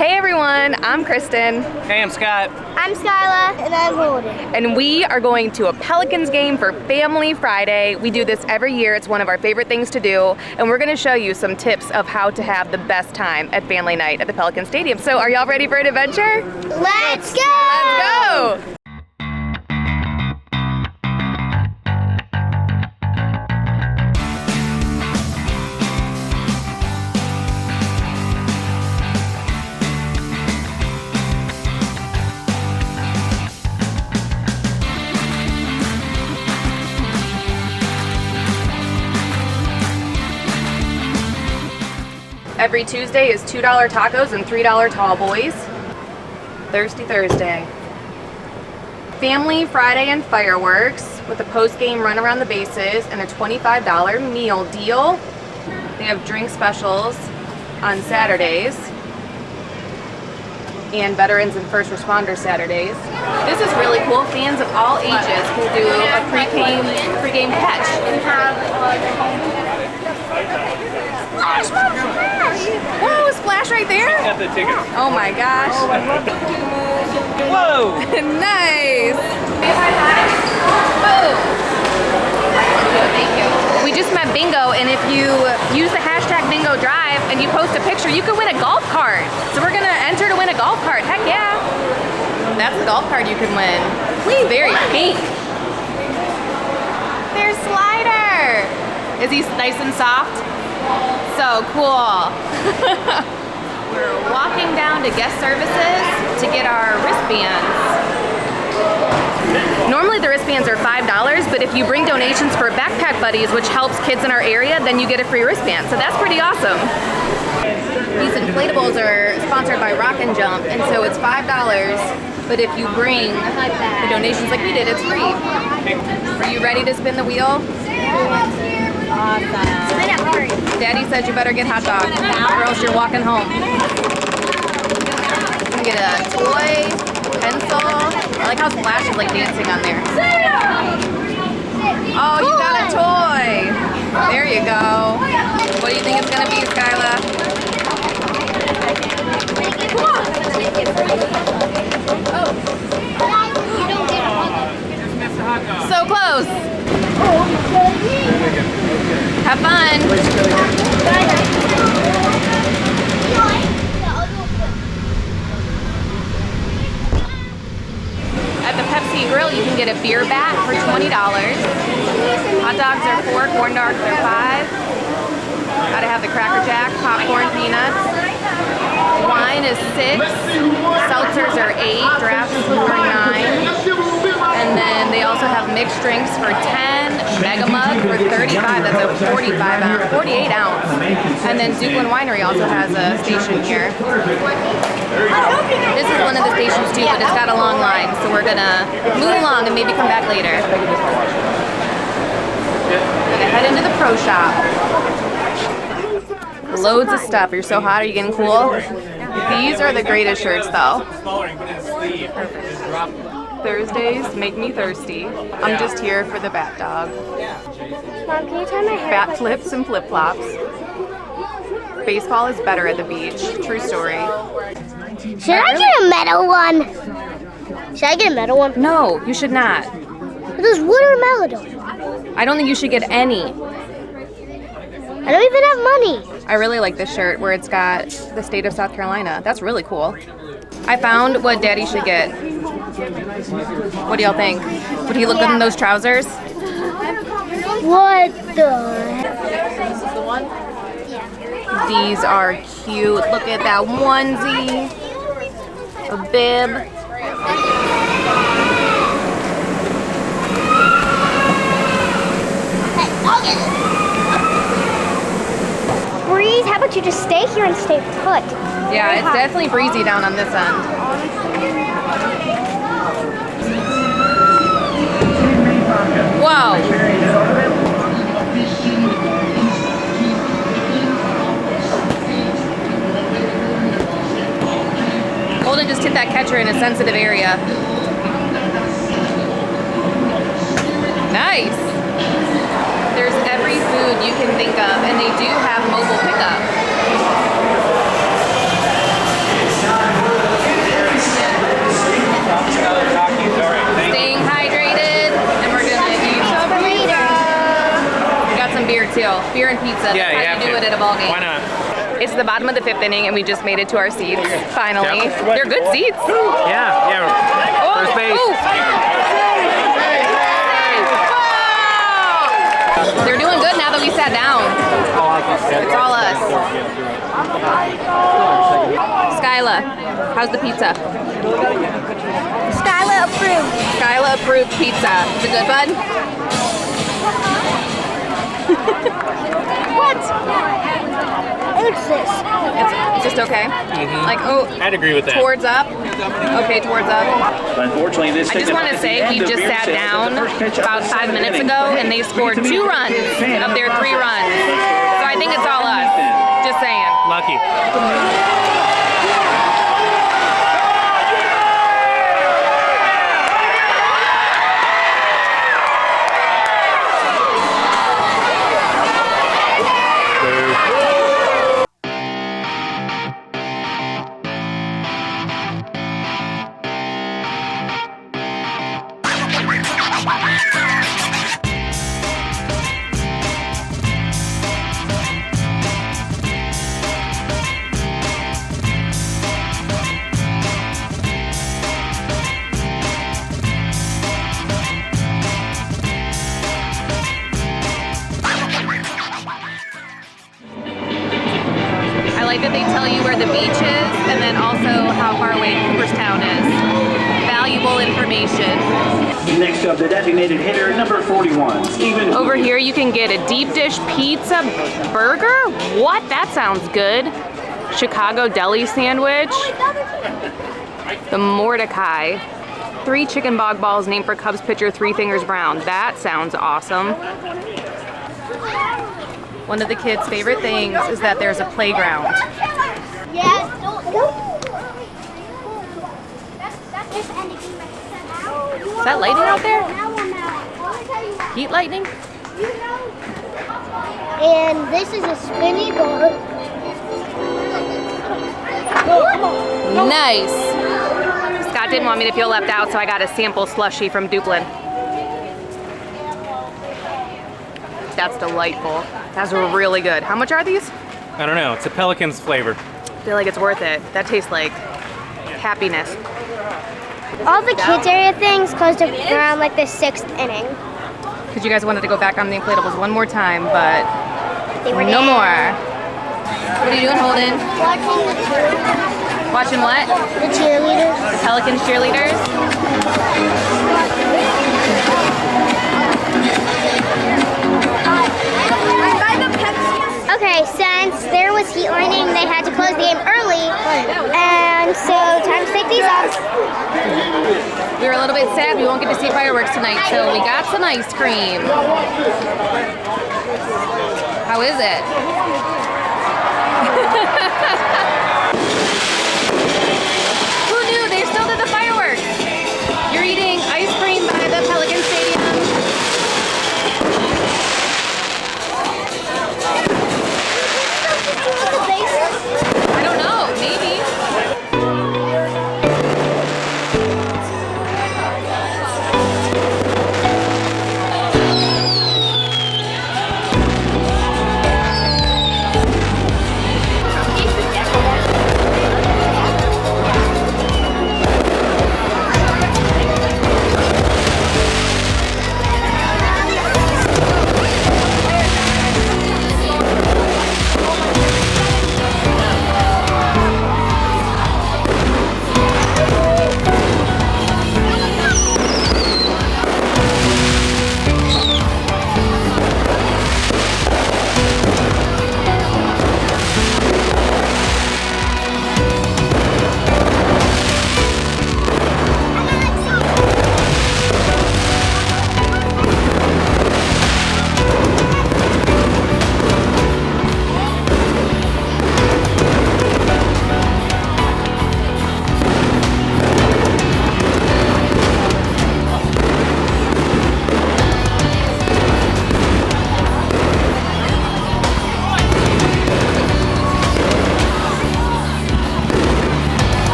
Hey everyone, I'm Kristen. Hey, I'm Scott. I'm Skyla. And I'm Holden. And we are going to a Pelicans game for Family Friday. We do this every year. It's one of our favorite things to do. And we're gonna show you some tips of how to have the best time at family night at the Pelican Stadium. So are y'all ready for an adventure? Let's go! Let's go! Every Tuesday is $2 tacos and $3 tall boys. Thirsty Thursday. Family Friday and fireworks with a post-game run around the bases and a $25 meal deal. They have drink specials on Saturdays and veterans and first responders Saturdays. This is really cool. Fans of all ages can do a pre-game catch. Whoa, splash right there? Got the tickets. Oh my gosh. Whoa! Nice. Boom. Thank you. We just met Bingo, and if you use the hashtag Bingo Drive and you post a picture, you can win a golf cart. So we're gonna enter to win a golf cart. Heck yeah. That's the golf cart you can win. Very pink. There's Slider. Is he nice and soft? So cool. We're walking down to guest services to get our wristbands. Normally the wristbands are $5, but if you bring donations for Backpack Buddies, which helps kids in our area, then you get a free wristband. So that's pretty awesome. These inflatables are sponsored by Rock and Jump, and so it's $5, but if you bring the donations like we did, it's free. Are you ready to spin the wheel? Awesome. Daddy says you better get hot dog, or else you're walking home. You can get a toy, pencil. I like how Splash is like dancing on there. Oh, you got a toy. There you go. What do you think it's gonna be, Skyla? So close. Have fun. At the Pepsi Grill, you can get a beer bat for $20. Hot dogs are $4, corn dogs are $5. Gotta have the Cracker Jack, popcorn, peanuts. Wine is $6. Seltzers are $8. Drafts are $9. And then they also have mixed drinks for $10, Mega Mug for $35, that's a 48 ounce. And then Zuclin Winery also has a station here. This is one of the stations too, but it's got a long line, so we're gonna move along and maybe come back later. Gonna head into the pro shop. Loads of stuff. You're so hot, are you getting cool? These are the greatest shirts though. Thursdays make me thirsty. I'm just here for the bat dog. Mom, can you tie my hair? Bat flips and flip flops. Baseball is better at the beach. True story. Should I get a metal one? Should I get a metal one? No, you should not. There's watermelon. I don't think you should get any. I don't even have money. I really like this shirt where it's got the state of South Carolina. That's really cool. I found what Daddy should get. What do y'all think? Would he look good in those trousers? What the? This is the one? These are cute. Look at that onesie. A bib. Breeze, how about you just stay here and stay put? Yeah, it's definitely breezy down on this end. Whoa. Holden just hit that catcher in a sensitive area. Nice. There's every food you can think of, and they do have mobile pickup. too. Beer and pizza. Yeah, That's how you do it at a ball game. Why not? It's the bottom of the 5th inning, and we just made it to our seats. Finally, they're good seats. Yeah. First base. Oh. They're doing good now that we sat down. It's all us. Skyla, how's the pizza? Skyla approved. Skyla approved pizza. Is it good, bud? What? What's this? It's just okay? Like, oh, I'd agree with that. towards up? Okay, towards up. Unfortunately, this I just want to say we just sat down about 5 minutes ago and they scored 2 runs of their 3 runs. So I think it's all us. Just saying. Lucky. I like that they tell you where the beach is and then also how far away Cooperstown is. Valuable information. Next up, the designated hitter, number 41, Stephen. Over here you can get a deep dish pizza burger. What? That sounds good. Chicago deli sandwich. The Mordecai. 3 chicken bog balls named for Cubs pitcher 3 Fingers Brown. That sounds awesome. One of the kids' favorite things is that there's a playground. Yeah, Is that lightning out there? Heat lightning? And this is a spinny ball. Nice. Scott didn't want me to feel left out, so I got a sample slushie from Duplin. That's delightful. That's really good. How much are these? I don't know. It's a Pelicans flavor. I feel like it's worth it. That tastes like happiness. All the kids area things closed up around like the 6th inning. Because you guys wanted to go back on the inflatables one more time, but They were no there. more. What are you doing, Holden? Watching Watching what? the cheerleaders. The Pelicans cheerleaders? Okay, since there was heat lightning, they had to close the game early, and so time to take these off. We were a little bit sad we won't get to see fireworks tonight, so we got some ice cream. How is it? Who knew they still did the fireworks? You're eating ice cream by the Pelican Stadium. I don't know, maybe.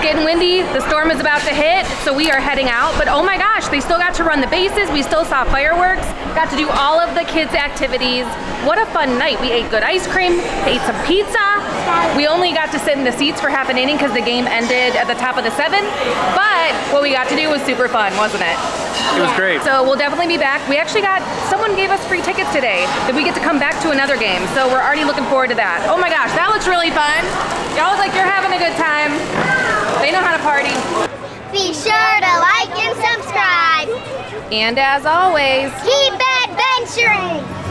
getting windy. The storm is about to hit, so we are heading out. But oh my gosh, they still got to run the bases. We still saw fireworks. Got to do all of the kids' activities. What a fun night. We ate good ice cream, ate some pizza. We only got to sit in the seats for half an inning because the game ended at the top of the 7th. But what we got to do was super fun, wasn't it? It was great. So we'll definitely be back. We actually someone gave us free tickets today that we get to come back to another game. So we're already looking forward to that. Oh my gosh, that looks really fun. Y'all look like you're having a good time. They know how to party. Be sure to like and subscribe. And as always, Keep adventuring.